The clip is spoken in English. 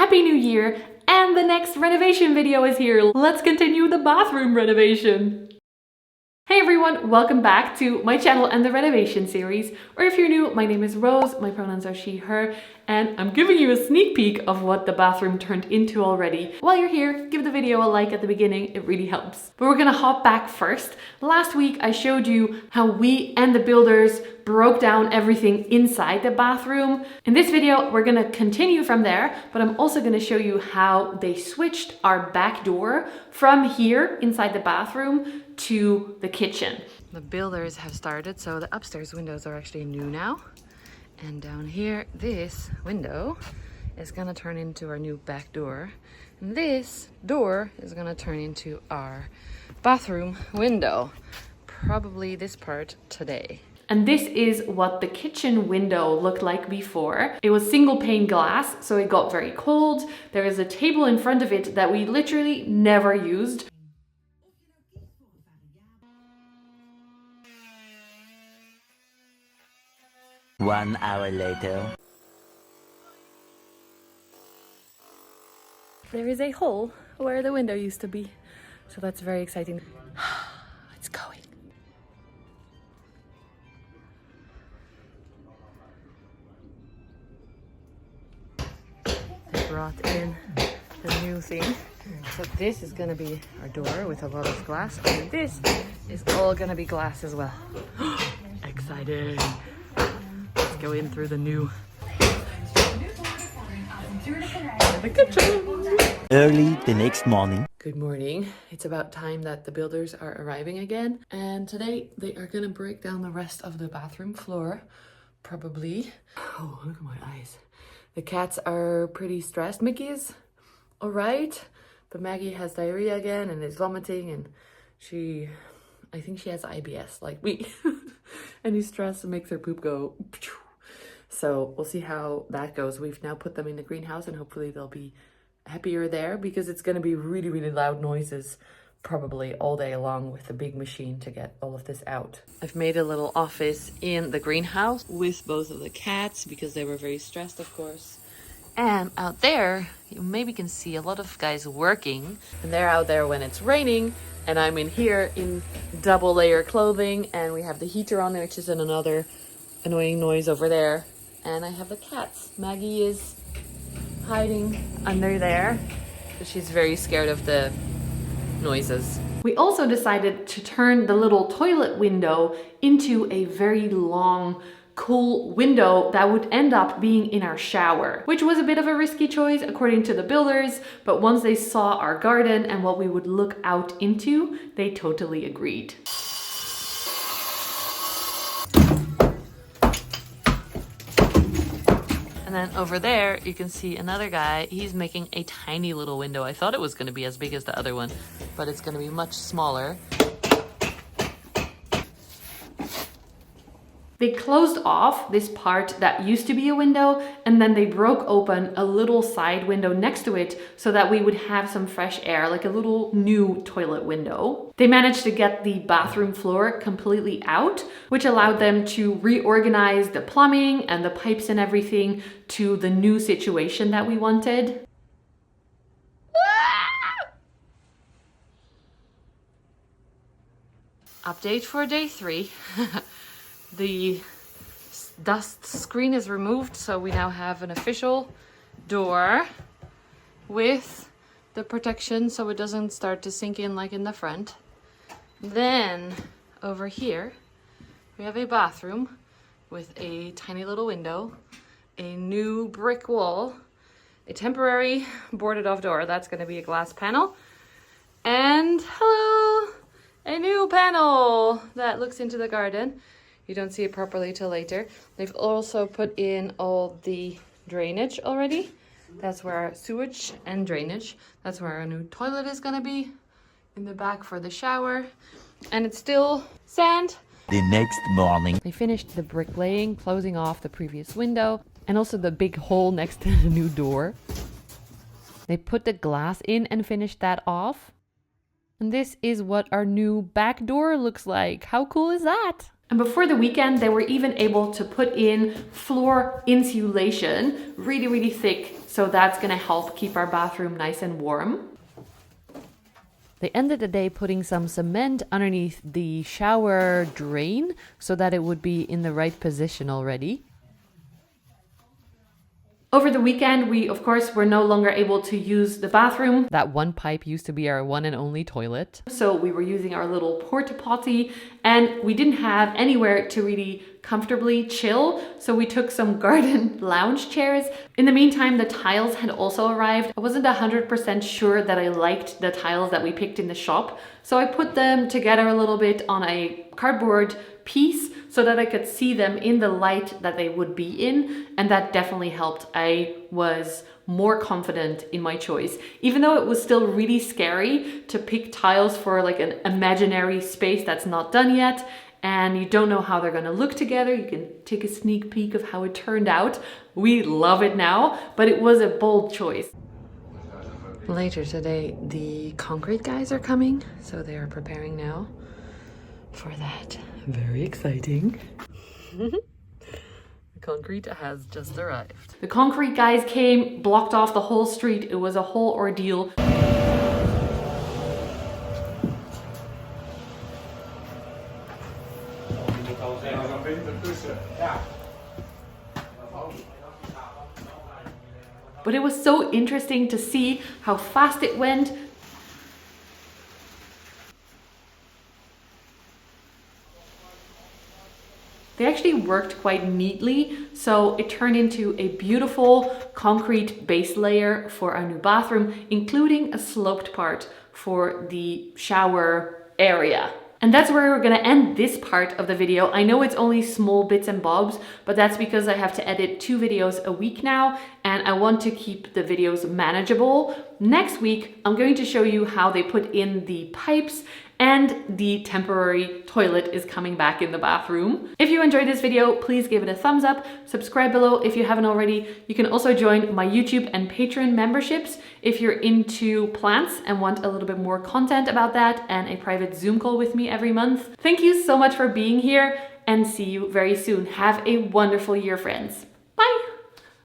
Happy New Year, and the next renovation video is here. Let's continue the bathroom renovation. Hey everyone, welcome back to my channel and the renovation series. Or if you're new, my name is Rose, my pronouns are she, her, and I'm giving you a sneak peek of what the bathroom turned into already. While you're here, give the video a like at the beginning, it really helps. But we're gonna hop back first. Last week I showed you how we and the builders broke down everything inside the bathroom. In this video, we're gonna continue from there, but I'm also gonna show you how they switched our back door from here inside the bathroom to the kitchen. The builders have started, so the upstairs windows are actually new now. And down here, this window is gonna turn into our new back door. And this door is gonna turn into our bathroom window. Probably this part today. And this is what the kitchen window looked like before. It was single pane glass, so it got very cold. There is a table in front of it that we literally never used. One hour later. There is a hole where the window used to be. So that's very exciting. It's going. They brought in the new thing. So this is gonna be our door with a lot of glass. And this is all gonna be glass as well. Exciting. Go in through the new the kitchen. Early the next morning. Good morning. It's about time that the builders are arriving again, and today they are gonna break down the rest of the bathroom floor, probably. Oh, look at my eyes. The cats are pretty stressed. Mickey is all right, but Maggie has diarrhea again and is vomiting, and I think she has IBS like me. Any stress makes her poop go. So we'll see how that goes. We've now put them in the greenhouse and hopefully they'll be happier there, because it's going to be really, really loud noises probably all day long with the big machine to get all of this out. I've made a little office in the greenhouse with both of the cats because they were very stressed, of course. And out there, you maybe can see a lot of guys working, and they're out there when it's raining, and I'm in here in double layer clothing, and we have the heater on, which is another annoying noise over there. And I have the cats. Maggie is hiding under there, but she's very scared of the noises. We also decided to turn the little toilet window into a very long, cool window that would end up being in our shower, which was a bit of a risky choice according to the builders, but once they saw our garden and what we would look out into, they totally agreed. And then over there, you can see another guy. He's making a tiny little window. I thought it was going to be as big as the other one, but it's going to be much smaller. They closed off this part that used to be a window, and then they broke open a little side window next to it so that we would have some fresh air, like a little new toilet window. They managed to get the bathroom floor completely out, which allowed them to reorganize the plumbing and the pipes and everything to the new situation that we wanted. Update for day 3. The dust screen is removed, so we now have an official door with the protection so it doesn't start to sink in like in the front. Then over here we have a bathroom with a tiny little window, a new brick wall, a temporary boarded off door that's going to be a glass panel, and hello, a new panel that looks into the garden. You don't see it properly till later. They've also put in all the drainage already. That's where our sewage and drainage. That's where our new toilet is gonna be. In the back for the shower. And it's still sand. The next morning. They finished the bricklaying, closing off the previous window, and also the big hole next to the new door. They put the glass in and finished that off. And this is what our new back door looks like. How cool is that? And before the weekend, they were even able to put in floor insulation, really, really thick. So that's gonna help keep our bathroom nice and warm. They ended the day putting some cement underneath the shower drain so that it would be in the right position already. Over the weekend, we of course were no longer able to use the bathroom. That one pipe used to be our one and only toilet. So we were using our little porta potty and we didn't have anywhere to really comfortably chill. So we took some garden lounge chairs. In the meantime, the tiles had also arrived. I wasn't 100% sure that I liked the tiles that we picked in the shop. So I put them together a little bit on a cardboard piece so that I could see them in the light that they would be in, and that definitely helped. I was more confident in my choice, even though it was still really scary to pick tiles for like an imaginary space that's not done yet, and you don't know how they're gonna look together. You can take a sneak peek of how it turned out. We love it now, but it was a bold choice. Later today, the concrete guys are coming, so they are preparing now for that. Very exciting. The concrete has just arrived. The concrete guys came, blocked off the whole street. It was a whole ordeal. But it was so interesting to see how fast it went. They actually worked quite neatly, so it turned into a beautiful concrete base layer for our new bathroom, including a sloped part for the shower area. And that's where we're gonna end this part of the video. I know it's only small bits and bobs, but that's because I have to edit 2 videos a week now, and I want to keep the videos manageable. Next week, I'm going to show you how they put in the pipes, and the temporary toilet is coming back in the bathroom. If you enjoyed this video, please give it a thumbs up, subscribe below if you haven't already. You can also join my YouTube and Patreon memberships if you're into plants and want a little bit more content about that, and a private Zoom call with me every month. Thank you so much for being here, and see you very soon. Have a wonderful year, friends.